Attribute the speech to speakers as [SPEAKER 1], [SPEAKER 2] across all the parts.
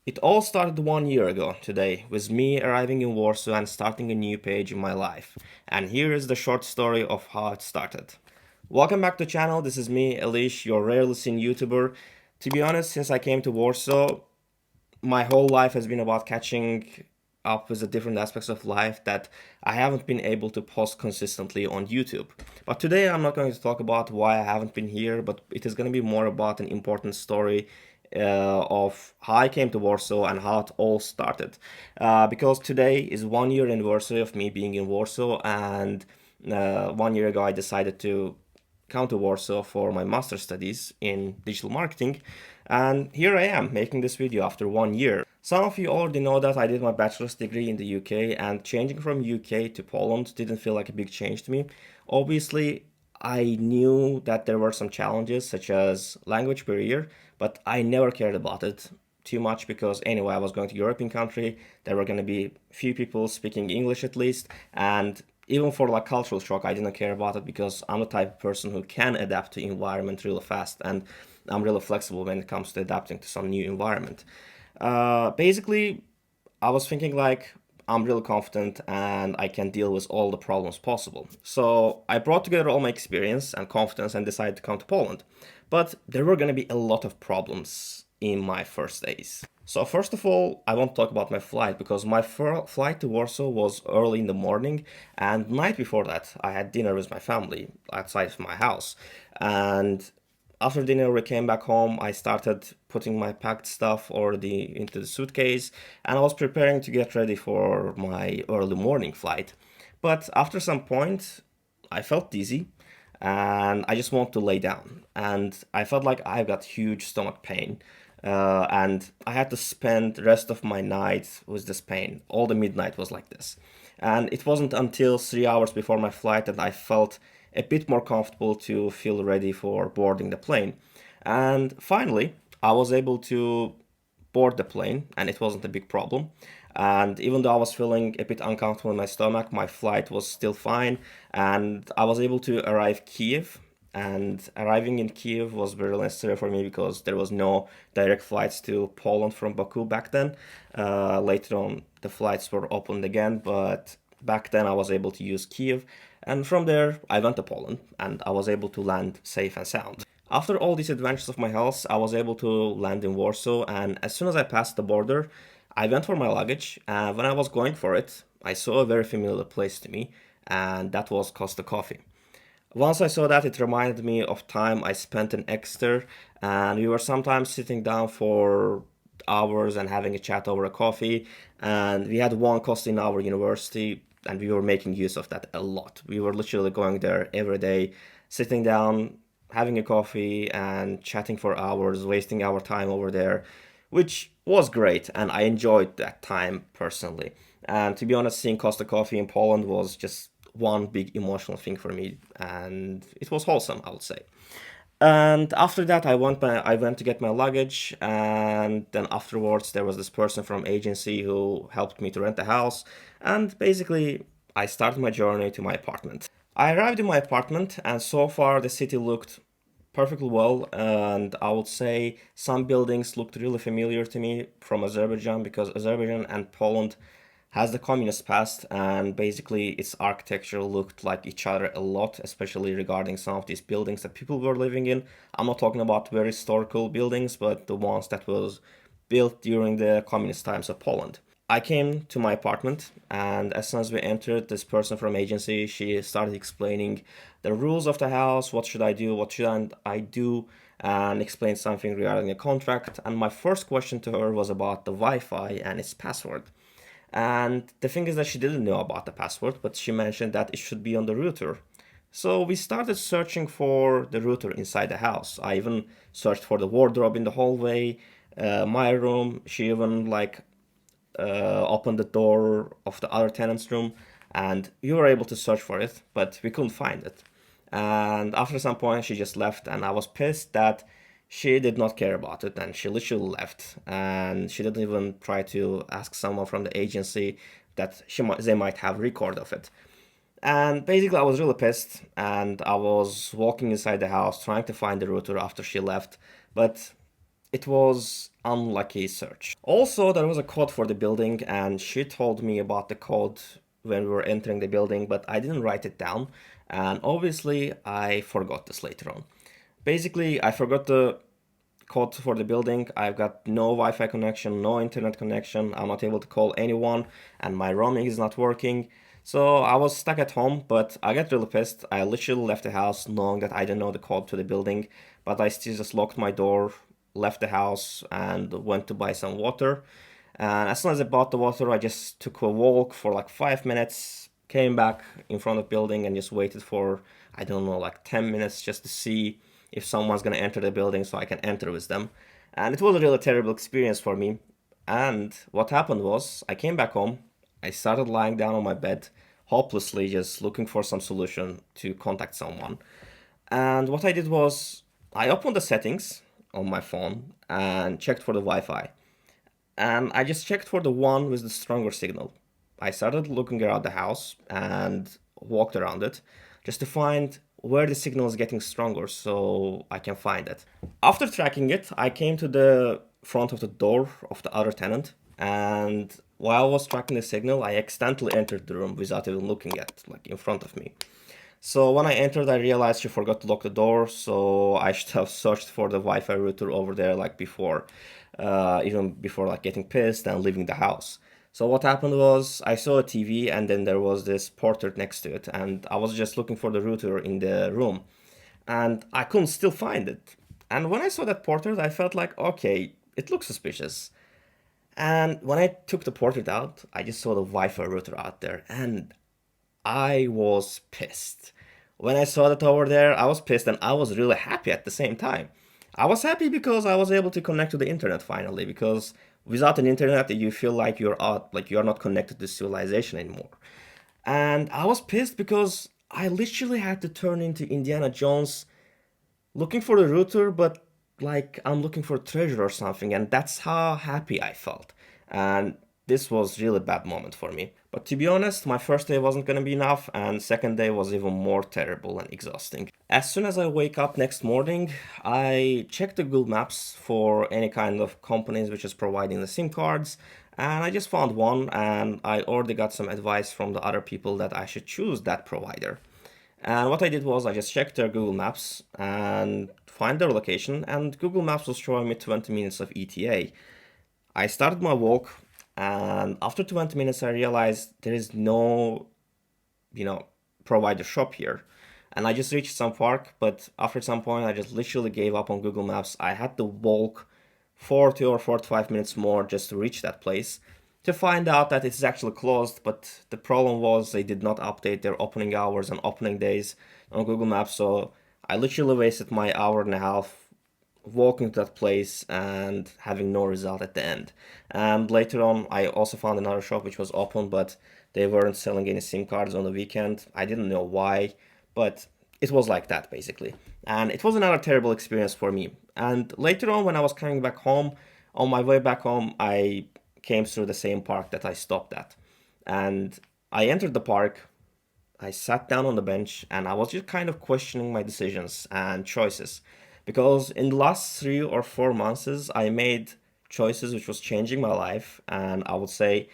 [SPEAKER 1] It all started 1 year ago today, with me arriving in Warsaw and starting a new page in my life. And here is the short story of how it started. Welcome back to the channel. This is me, Alish, your rarely seen YouTuber. To be honest, since I came to Warsaw, my whole life has been about catching up with the different aspects of life that I haven't been able to post consistently on YouTube. But today I'm not going to talk about why I haven't been here, but it is going to be more about an important story of how I came to Warsaw and how it all started. Because today is 1 year anniversary of me being in Warsaw, and 1 year ago I decided to come to Warsaw for my master's studies in digital marketing. And here I am making this video after 1 year. Some of you already know that I did my bachelor's degree in the UK, and changing from UK to Poland didn't feel like a big change to me. Obviously, I knew that there were some challenges such as language barrier, but I never cared about it too much because anyway I was going to European country. There were going to be few people speaking English at least, and even for like cultural shock, I didn't care about it because I'm the type of person who can adapt to environment really fast, and I'm really flexible when it comes to adapting to some new environment. Basically, I was thinking like I'm really confident and I can deal with all the problems possible. So I brought together all my experience and confidence and decided to come to Poland. But there were going to be a lot of problems in my first days. So first of all, I want to talk about my flight because my flight to Warsaw was early in the morning, and night before that I had dinner with my family outside of my house. And after dinner, we came back home. I started putting my packed stuff already into the suitcase, and I was preparing to get ready for my early morning flight. But after some point, I felt dizzy and I just wanted to lay down. And I felt like I got huge stomach pain. And I had to spend the rest of my night with this pain. All the midnight was like this. And it wasn't until 3 hours before my flight that I felt a bit more comfortable to feel ready for boarding the plane. And finally, I was able to board the plane, and it wasn't a big problem. And even though I was feeling a bit uncomfortable in my stomach, my flight was still fine, and I was able to arrive Kiev. And arriving in Kiev was very necessary for me because there was no direct flights to Poland from Baku back then. Later on, the flights were opened again, but back then I was able to use Kiev. And from there, I went to Poland and I was able to land safe and sound. After all these adventures of my health, I was able to land in Warsaw, and as soon as I passed the border, I went for my luggage, and when I was going for it, I saw a very familiar place to me, and that was Costa Coffee. Once I saw that, it reminded me of time I spent in Exeter, and we were sometimes sitting down for hours and having a chat over a coffee, and we had one cost in our university, and we were making use of that a lot. We were literally going there every day, sitting down, having a coffee, and chatting for hours, wasting our time over there, which was great, and I enjoyed that time personally. And to be honest, seeing Costa Coffee in Poland was just one big emotional thing for me, and it was wholesome, I would say. And after that, I went to get my luggage, and then afterwards there was this person from agency who helped me to rent a house, and basically I started my journey to my apartment. I arrived in my apartment, and so far the city looked perfectly well, and I would say some buildings looked really familiar to me from Azerbaijan because Azerbaijan and Poland has the communist past, and basically its architecture looked like each other a lot, especially regarding some of these buildings that people were living in. I'm not talking about very historical buildings, but the ones that was built during the communist times of Poland. I came to my apartment, and as soon as we entered, this person from agency, she started explaining the rules of the house, what should I do, what shouldn't I do, and explained something regarding the contract. And my first question to her was about the Wi-Fi and its password. And the thing is that she didn't know about the password, but she mentioned that it should be on the router. So we started searching for the router inside the house. I even searched for the wardrobe in the hallway, my room. She even opened the door of the other tenant's room, and we were able to search for it, but we couldn't find it. And after some point, she just left, and I was pissed that she did not care about it, and she literally left, and she didn't even try to ask someone from the agency that they might have record of it. And basically, I was really pissed, and I was walking inside the house trying to find the router after she left, but it was unlucky search. Also, there was a code for the building, and she told me about the code when we were entering the building, but I didn't write it down, and obviously I forgot this later on. Basically, I forgot the code for the building. I've got no Wi-Fi connection, no internet connection. I'm not able to call anyone, and my roaming is not working. So I was stuck at home, but I got really pissed. I literally left the house knowing that I didn't know the code to the building, but I still just locked my door, left the house, and went to buy some water. And as soon as I bought the water, I just took a walk for like 5 minutes, came back in front of the building and just waited for, I don't know, like 10 minutes just to see if someone's gonna enter the building so I can enter with them. And it was a really terrible experience for me. And what happened was, I came back home, I started lying down on my bed, hopelessly just looking for some solution to contact someone. And what I did was, I opened the settings on my phone and checked for the Wi Fi. And I just checked for the one with the stronger signal. I started looking around the house and walked around it just to find where the signal is getting stronger so I can find it. After tracking it, I came to the front of the door of the other tenant, and while I was tracking the signal, I accidentally entered the room without even looking at like in front of me. So when I entered, I realized she forgot to lock the door, so I should have searched for the Wi-Fi router over there like before, even before like getting pissed and leaving the house. So what happened was I saw a TV and then there was this portrait next to it, and I was just looking for the router in the room, and I couldn't still find it. And when I saw that portrait, I felt like, okay, it looks suspicious. And when I took the portrait out, I just saw the Wi-Fi router out there, and I was pissed. When I saw that over there, I was pissed and I was really happy at the same time. I was happy because I was able to connect to the internet finally, because without an internet, you feel like you're out, like you're not connected to civilization anymore. And I was pissed because I literally had to turn into Indiana Jones looking for the router, but like I'm looking for treasure or something, and that's how happy I felt. And this was really bad moment for me. But to be honest, my first day wasn't gonna be enough, and second day was even more terrible and exhausting. As soon as I wake up next morning, I check the Google Maps for any kind of companies which is providing the SIM cards, and I just found one, and I already got some advice from the other people that I should choose that provider. And what I did was I just checked their Google Maps and find their location, and Google Maps was showing me 20 minutes of ETA. I started my walk, and after 20 minutes, I realized there is no, you know, provider shop here. And I just reached some park, but after some point, I just literally gave up on Google Maps. I had to walk 40 or 45 minutes more just to reach that place to find out that it's actually closed. But the problem was they did not update their opening hours and opening days on Google Maps. So I literally wasted my hour and a half walking to that place and having no result at the end. And later on, I also found another shop which was open, but they weren't selling any SIM cards on the weekend. I didn't know why, but it was like that basically. And it was another terrible experience for me. And later on, when I was coming back home, on my way back home, I came through the same park that I stopped at. And I entered the park, I sat down on the bench, and I was just kind of questioning my decisions and choices. Because in the last 3 or 4 months, I made choices which was changing my life, and I would say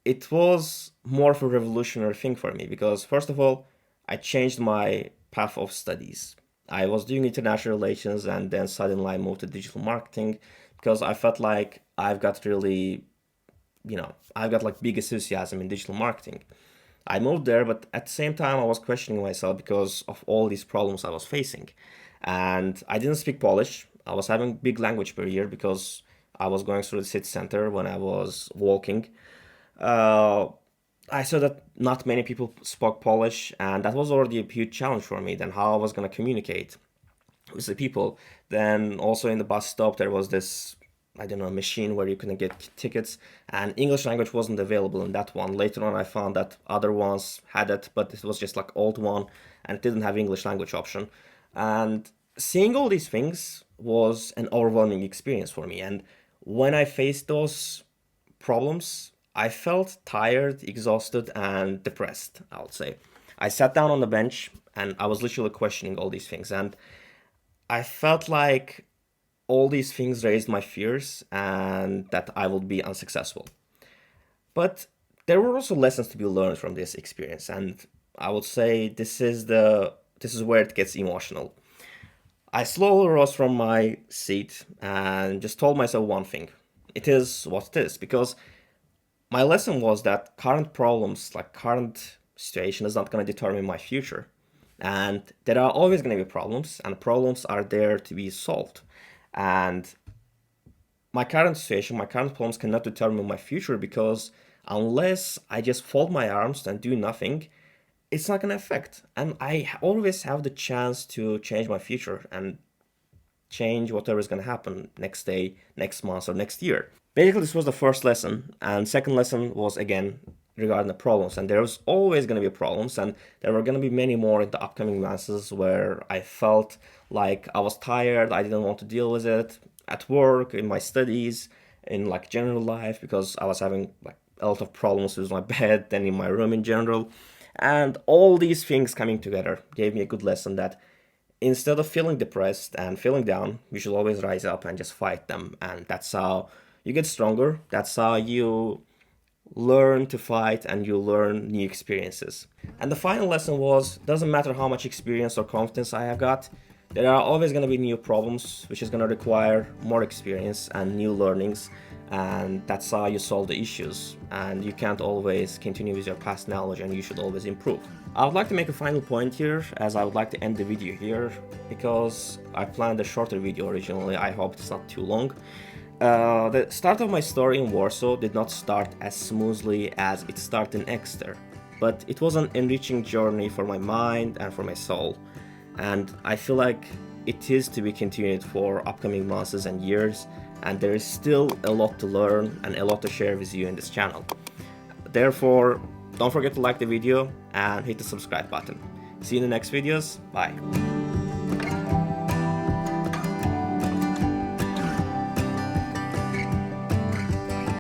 [SPEAKER 1] it was more of a revolutionary thing for me. Because first of all, I changed my path of studies. I was doing international relations, and then suddenly I moved to digital marketing because I felt like I've got like big enthusiasm in digital marketing. I moved there, but at the same time, I was questioning myself because of all these problems I was facing. And I didn't speak Polish. I was having big language barrier because I was going through the city center when I was walking. Uh, I saw that not many people spoke Polish, and that was already a huge challenge for me. Then how I was gonna communicate with the people. Then also in the bus stop there was this, I don't know, machine where you can get tickets, and English language wasn't available in that one. Later on I found that other ones had it, but it was just like old one and it didn't have English language option. And seeing all these things was an overwhelming experience for me. And when I faced those problems, I felt tired, exhausted, and depressed, I would say. I sat down on the bench and I was literally questioning all these things. And I felt like all these things raised my fears and that I would be unsuccessful. But there were also lessons to be learned from this experience, and I would say this is where it gets emotional. I slowly rose from my seat and just told myself one thing. It is what it is, because my lesson was that current problems, like current situation, is not going to determine my future. And there are always going to be problems, and problems are there to be solved. And my current situation, my current problems cannot determine my future, because unless I just fold my arms and do nothing, it's not going to affect. And I always have the chance to change my future and change whatever is going to happen next day, next month, or next year. Basically, this was the first lesson, and second lesson was again regarding the problems. And there was always going to be problems, and there were going to be many more in the upcoming months where I felt like I was tired, I didn't want to deal with it at work, in my studies, in like general life, because I was having like a lot of problems with my bed and in my room in general. And all these things coming together gave me a good lesson that instead of feeling depressed and feeling down, you should always rise up and just fight them. And that's how you get stronger. That's how you learn to fight and you learn new experiences. And the final lesson was, doesn't matter how much experience or confidence I have got, there are always going to be new problems, which is going to require more experience and new learnings. And that's how you solve the issues. And you can't always continue with your past knowledge, and you should always improve. I would like to make a final point here, as I would like to end the video here, because I planned a shorter video originally. I hope it's not too long. The start of my story in Warsaw did not start as smoothly as it started in Exeter, but it was an enriching journey for my mind and for my soul. And I feel like it is to be continued for upcoming months and years, and there is still a lot to learn and a lot to share with you in this channel. Therefore, don't forget to like the video and hit the subscribe button. See you in the next videos. Bye.